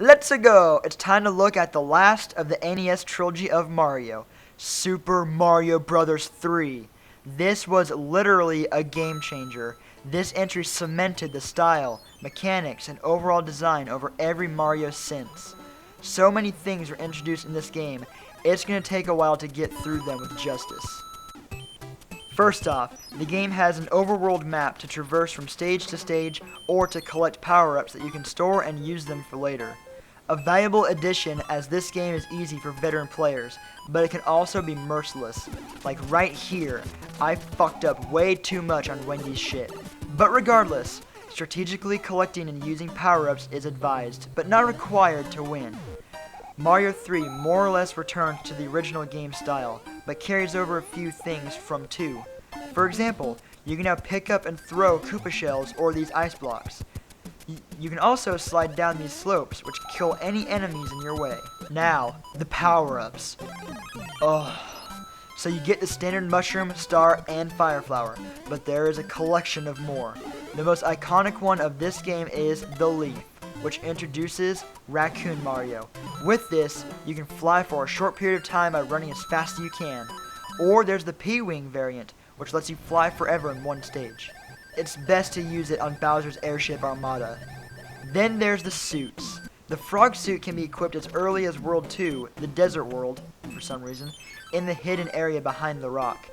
Let's go! It's time to look at the last of the NES Trilogy of Mario, Super Mario Bros. 3. This was literally a game changer. This entry cemented the style, mechanics, and overall design over every Mario since. So many things were introduced in this game, it's going to take a while to get through them with justice. First off, the game has an overworld map to traverse from stage to stage or to collect power-ups that you can store and use them for later. A valuable addition, as this game is easy for veteran players, but it can also be merciless. Like right here, I fucked up way too much on Wendy's shit. But regardless, strategically collecting and using power-ups is advised, but not required to win. Mario 3 more or less returns to the original game style, but carries over a few things from 2. For example, you can now pick up and throw Koopa shells or these ice blocks. You can also slide down these slopes, which kill any enemies in your way. Now, the power-ups. So you get the standard mushroom, star, and fire flower, but there is a collection of more. The most iconic one of this game is the Leaf, which introduces Raccoon Mario. With this, you can fly for a short period of time by running as fast as you can. Or there's the P-Wing variant, which lets you fly forever in one stage. It's best to use it on Bowser's Airship Armada. Then there's the suits. The frog suit can be equipped as early as World 2, the desert world, for some reason, in the hidden area behind the rock.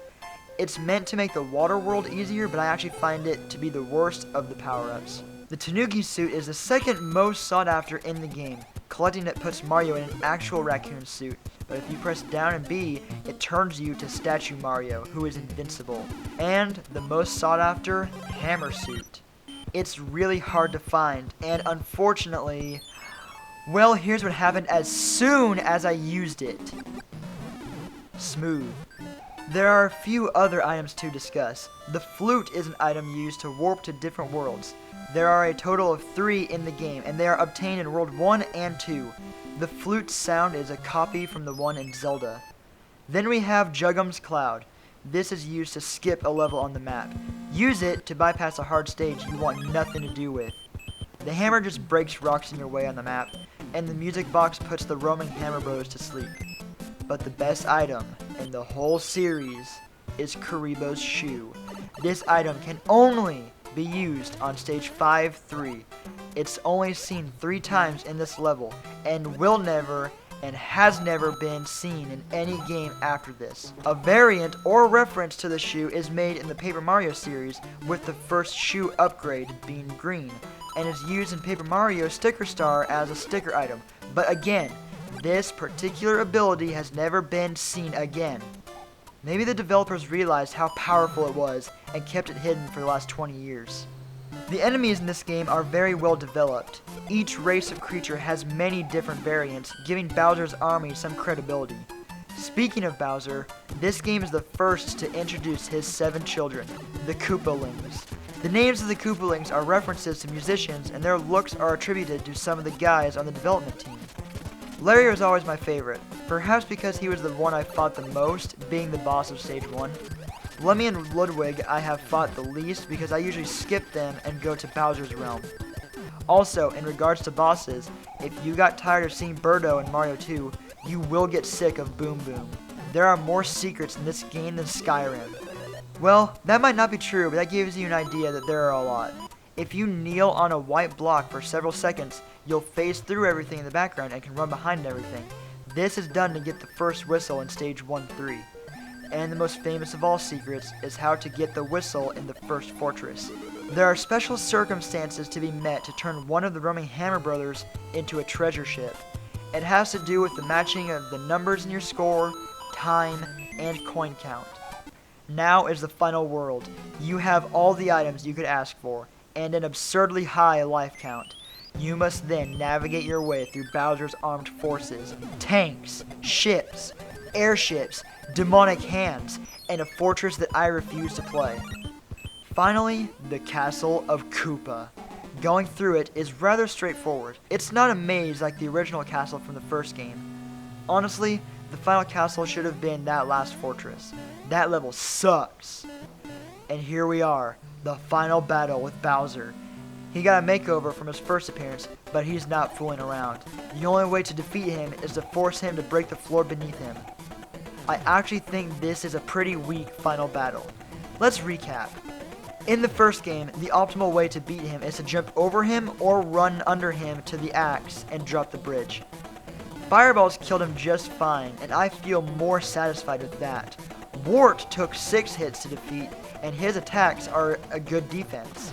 It's meant to make the water world easier, but I actually find it to be the worst of the power-ups. The Tanooki Suit is the second most sought after in the game. Collecting it puts Mario in an actual raccoon suit, but if you press down and B, it turns you to Statue Mario, who is invincible. And the most sought after, Hammer Suit. It's really hard to find, and unfortunately, well, here's what happened as soon as I used it. Smooth. There are a few other items to discuss. The Flute is an item used to warp to different worlds. There are a total of 3 in the game, and they are obtained in World 1 and 2. The Flute's sound is a copy from the one in Zelda. Then we have Juggum's Cloud. This is used to skip a level on the map. Use it to bypass a hard stage you want nothing to do with. The hammer just breaks rocks in your way on the map, and the music box puts the roaming Hammer Bros to sleep. But the best item in the whole series is Kuribo's shoe. This item can only be used on stage 5-3. It's only seen 3 times in this level, and will never and has never been seen in any game after this. A variant or reference to the shoe is made in the Paper Mario series, with the first shoe upgrade being green, and is used in Paper Mario Sticker Star as a sticker item. But again, this particular ability has never been seen again. Maybe the developers realized how powerful it was and kept it hidden for the last 20 years. The enemies in this game are very well developed. Each race of creature has many different variants, giving Bowser's army some credibility. Speaking of Bowser, this game is the first to introduce his 7 children, the Koopalings. The names of the Koopalings are references to musicians, and their looks are attributed to some of the guys on the development team. Larry was always my favorite, perhaps because he was the one I fought the most, being the boss of Stage 1. Lemmy and Ludwig I have fought the least because I usually skip them and go to Bowser's realm. Also, in regards to bosses, if you got tired of seeing Birdo in Mario 2, you will get sick of Boom Boom. There are more secrets in this game than Skyrim. Well, that might not be true, but that gives you an idea that there are a lot. If you kneel on a white block for several seconds, you'll phase through everything in the background and can run behind everything. This is done to get the first whistle in stage 1-3. And the most famous of all secrets is how to get the whistle in the first fortress. There are special circumstances to be met to turn one of the roaming Hammer Brothers into a treasure ship. It has to do with the matching of the numbers in your score, time, and coin count. Now is the final world. You have all the items you could ask for, and an absurdly high life count. You must then navigate your way through Bowser's armed forces, tanks, ships, airships, demonic hands, and a fortress that I refuse to play. Finally, the Castle of Koopa. Going through it is rather straightforward. It's not a maze like the original castle from the first game. Honestly, the final castle should have been that last fortress. That level sucks. And here we are, the final battle with Bowser. He got a makeover from his first appearance, but he's not fooling around. The only way to defeat him is to force him to break the floor beneath him. I actually think this is a pretty weak final battle. Let's recap. In the first game, the optimal way to beat him is to jump over him or run under him to the axe and drop the bridge. Fireballs killed him just fine, and I feel more satisfied with that. Wart took 6 hits to defeat, and his attacks are a good defense.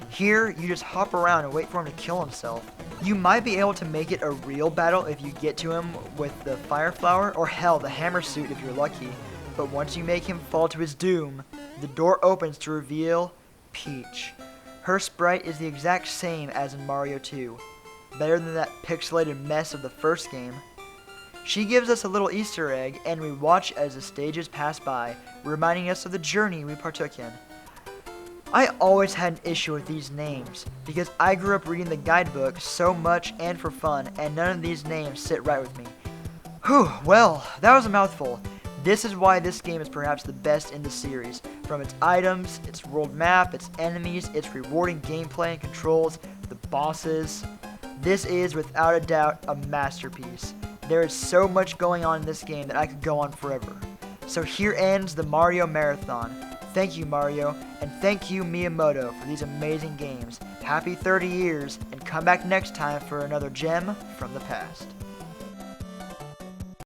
Here, you just hop around and wait for him to kill himself. You might be able to make it a real battle if you get to him with the Fire Flower, or hell, the Hammer Suit if you're lucky. But once you make him fall to his doom, the door opens to reveal Peach. Her sprite is the exact same as in Mario 2. Better than that pixelated mess of the first game. She gives us a little Easter egg, and we watch as the stages pass by, reminding us of the journey we partook in. I always had an issue with these names, because I grew up reading the guidebook so much and for fun, and none of these names sit right with me. Whew, well, that was a mouthful. This is why this game is perhaps the best in the series. From its items, its world map, its enemies, its rewarding gameplay and controls, the bosses. This is, without a doubt, a masterpiece. There is so much going on in this game that I could go on forever. So here ends the Mario Marathon. Thank you, Mario, and thank you, Miyamoto, for these amazing games. Happy 30 years, and come back next time for another gem from the past.